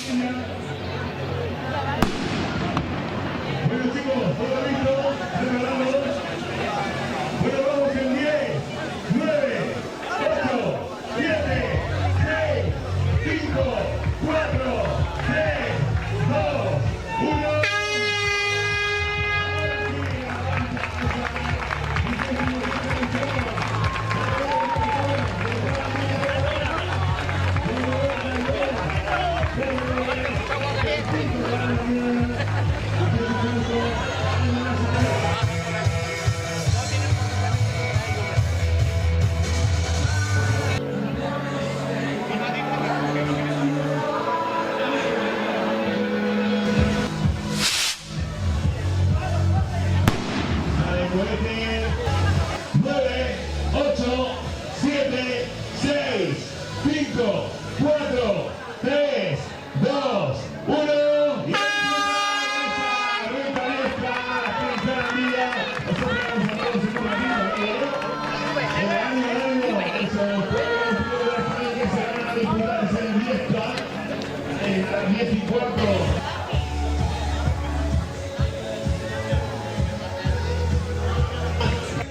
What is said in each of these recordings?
Bueno chicos, todo listo, preparamos. Bueno, vamos en 10, 9, 8, 7, 6, 5, 4, 3, 2, 1.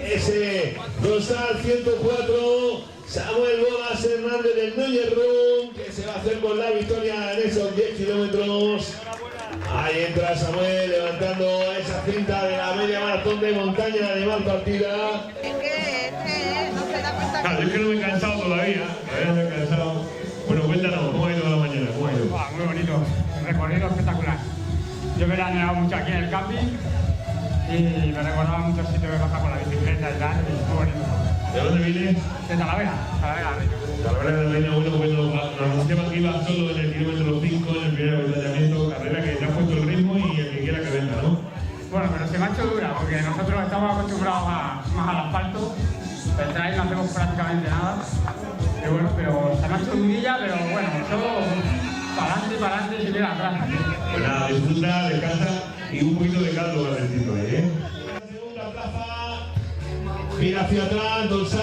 Ese dorsal 104, Samuel Bodas Hernández del Núñez Rum, que se va a hacer con la victoria en esos 10 kilómetros. Ahí entra Samuel levantando esa cinta de la media maratón de montaña de mal partida. Es que no se da cuenta. Claro, es que no me he cansado todavía no me he cansado. Bueno, cuéntanos, ¿cómo ha ido la mañana? ¿Cómo ha ido? Muy bonito, un recorrido espectacular. Yo me he veraneado mucho aquí en el camping y me recordaba muchos sitios que pasaba con la bicicleta y tal, y muy bonito. ¿De dónde vienes? De Talavera, Reino. Talavera de Reino, bueno, pues nos anunciaban que iba solo en el kilómetro 5, en el primer avituallamiento, carrera que te ha puesto el ritmo y el que quiera que venga, ¿no? Bueno, pero se me ha hecho dura, porque nosotros estamos acostumbrados más al asfalto, el trail no hacemos prácticamente nada, y bueno, pero se me ha hecho durilla, pero bueno, solo para adelante y seguir atrás. Pues nada, disfruta, descansa y un poquito de caldo calentito, ¿eh? La segunda plaza, mira hacia atrás, dorsal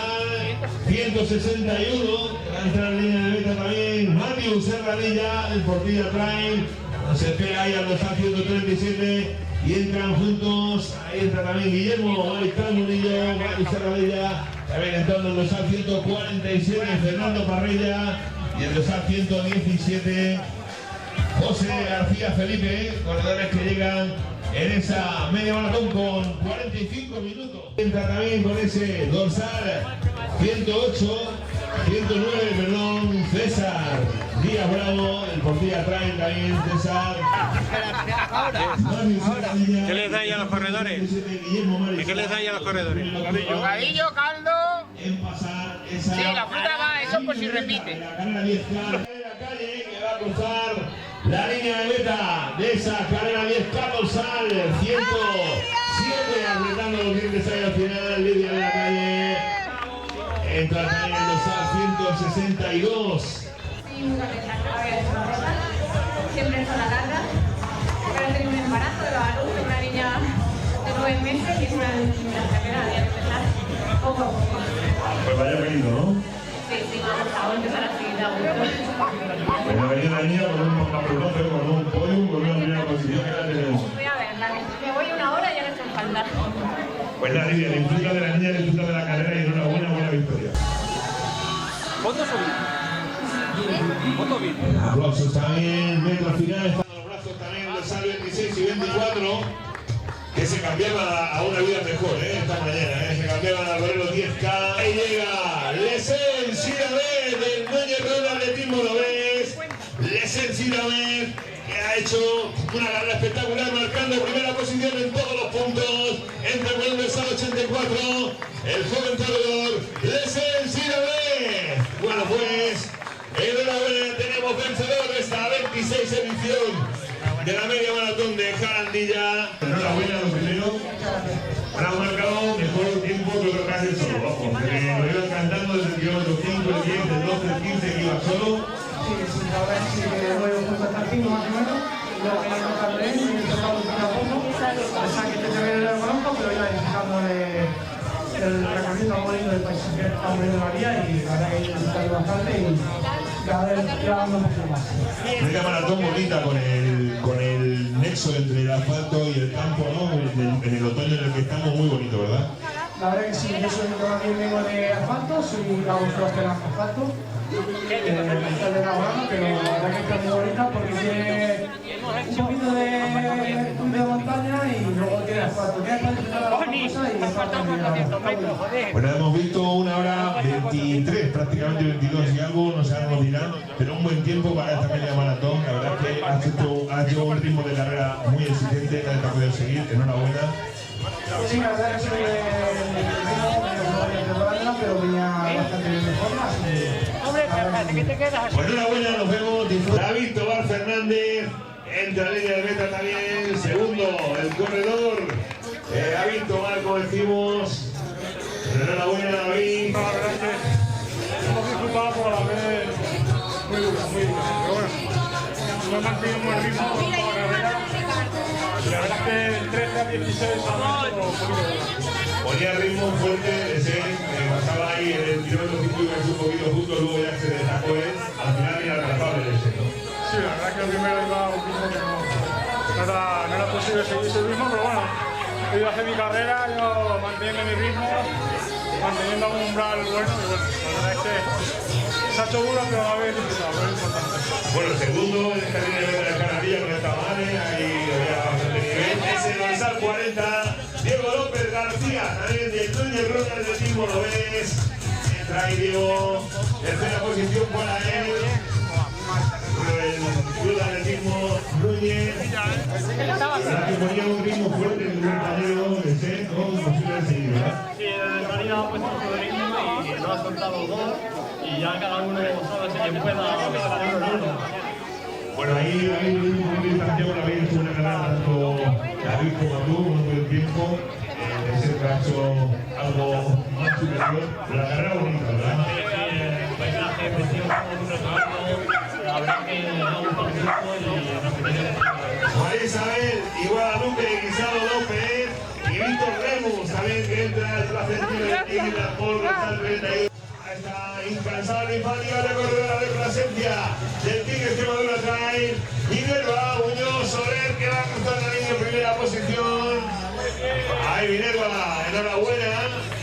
161, entra en la línea de meta también Matius Serranilla, el Portilla Trail, se pega ahí al dorsal 137 y entran juntos, ahí entra también Guillermo Mariscal Murillo, Matius Serranilla, también entrando en el dorsal 147 Fernando Parrilla y el dorsal 117 José García Felipe, corredores que llegan en esa media maratón con 45 minutos. Entra también con ese dorsal 108, 109, perdón, César Díaz Bravo, el Portilla Trail también, César. ¿Qué les dais a los corredores? ¿Y qué les dais a los corredores? Bocadillo, caldo. Sí, la fruta va, eso por si repite. La calle que va a cruzar la línea de meta de esa carrera 10K dorsal 107, apretando los dientes ahí al final, Lidia de la Calle. Entra también el dorsal 162. Siempre son a larga. Ahora tengo un embarazo de la luz de una niña de 9 meses y es una carrera de empezar poco a poco. Pues vaya venido, ¿no? Sí, me ha gustado empezar a seguir la vuelta. Pues ha venido la niña con un papelógrafo, con un podium, con una primera posición que la tenemos. Voy a verla, me voy una hora y ya no estoy en falta. Pues la Lidia, disfruta de la niña, disfruta de la carrera y enhorabuena, buena victoria. ¿Fotos o vídeos? ¿Fotos o vídeos? Aplausos también, metro final, están los brazos también del SAL 26 y 24, que se cambiaban a una vida mejor, esta mañana, se cambiaban al Borrero 10K. Ahí llega Lesen Sidamed del Núñez Rum Atletismo, lo ves, Lesen Sidamed, que ha hecho una carrera espectacular, marcando primera posición en todos los puntos, entre el del SAL 84, el joven corredor Lesen Sidamed. Bueno pues, enhorabuena, tenemos vencedor de esta 26 edición de la media maratón de Jarandilla. Enhorabuena, lo primero. Ahora han marcado mejor tiempo que lo que hace solo, vamos, porque lo iban cantando desde el kilómetro 5, el 10, el 12, el 15 que iba solo. Sí, ahora sí que voy justo hasta el 5 más o menos, luego que me toca el tren, me toca un poco a poco, a pesar que este también lo conozco, pero iba disfrutando el recorrido bonito del paisaje que está poniendo la vía y la verdad que he disfrutado bastante y cada vez grabando un poquito más. Una maratón bonita con el nexo entre el asfalto y el campo, ¿no? En el otoño en el que estamos, muy bonito, ¿verdad? La verdad que sí, yo también vengo de asfalto, soy la autor de asfalto, de Navarra, pero la verdad que está muy bonita porque tiene un poquito de montaña y luego tiene asfalto. Tiene asfalto y bueno, hemos visto una hora 23, prácticamente 22 y algo, no sé, nos dirán, pero un buen tiempo para esta media maratón. La verdad es que has llevado un ritmo de carrera muy exigente, nadie te ha podido seguir, enhorabuena. Sí, la verdad que soy de temporada, pero venía bastante bien de forma. Pues enhorabuena, nos vemos. David Tobar Fernández entra a la línea de meta también, segundo, el corredor. David Tobar, como decimos. Enhorabuena, David. Hemos disfrutado por la vez muy dura, pero bueno, no mantenemos el ritmo de la carrera. La verdad es que del 13 al 16 ha hecho un poquito de ponía ritmo fuerte, pasaba ahí en el kilómetro 5 y un poquito justo, luego ya se destacó él, al final era atrapable ese, ¿no? Sí, la verdad es que el primero iba a un ritmo que no era posible seguir ese ritmo, pero bueno, he ido a hacer mi carrera, yo manteniendo mi ritmo, manteniendo un umbral bueno, y bueno, la verdad es que se ha hecho duro, pero a la vez disfrutado, es importante. Bueno, segundo en esta línea de la Canadilla con esta mane, ahí había bastante nivel. Ese dorsal 40, Diego López García, también del Núñez Roca del Atletismo, lo ves. Entra ahí Diego, tercera posición para él. El Club de Atletismo Núñez. La que ponía un ritmo fuerte en el compañero de ser, ¿no? Imposible de seguir, ¿verdad? Sí, el Marina ha puesto su ritmo y no ha soltado dos. Y ya cada uno sabe si quien pueda hacer el uno. Bueno, ahí un Santiago la veis una carrera tanto David como tú, un buen tiempo. Ese que ha hecho algo más superior. La carrera bonita, ¿verdad? Sí, el paisaje precioso, la verdad que me ha gustado mucho y repetiré. María Isabel y Guadalupe Guisado López y Víctor Remus, también que entra al placentino de Tigre por Gonzalo 31. Esta incansable y fática recorredora de Plasencia del Tigre Extremadura trae Minerva Muñoz Soler, que va a cruzar la línea en primera posición. Ahí Minerva, enhorabuena.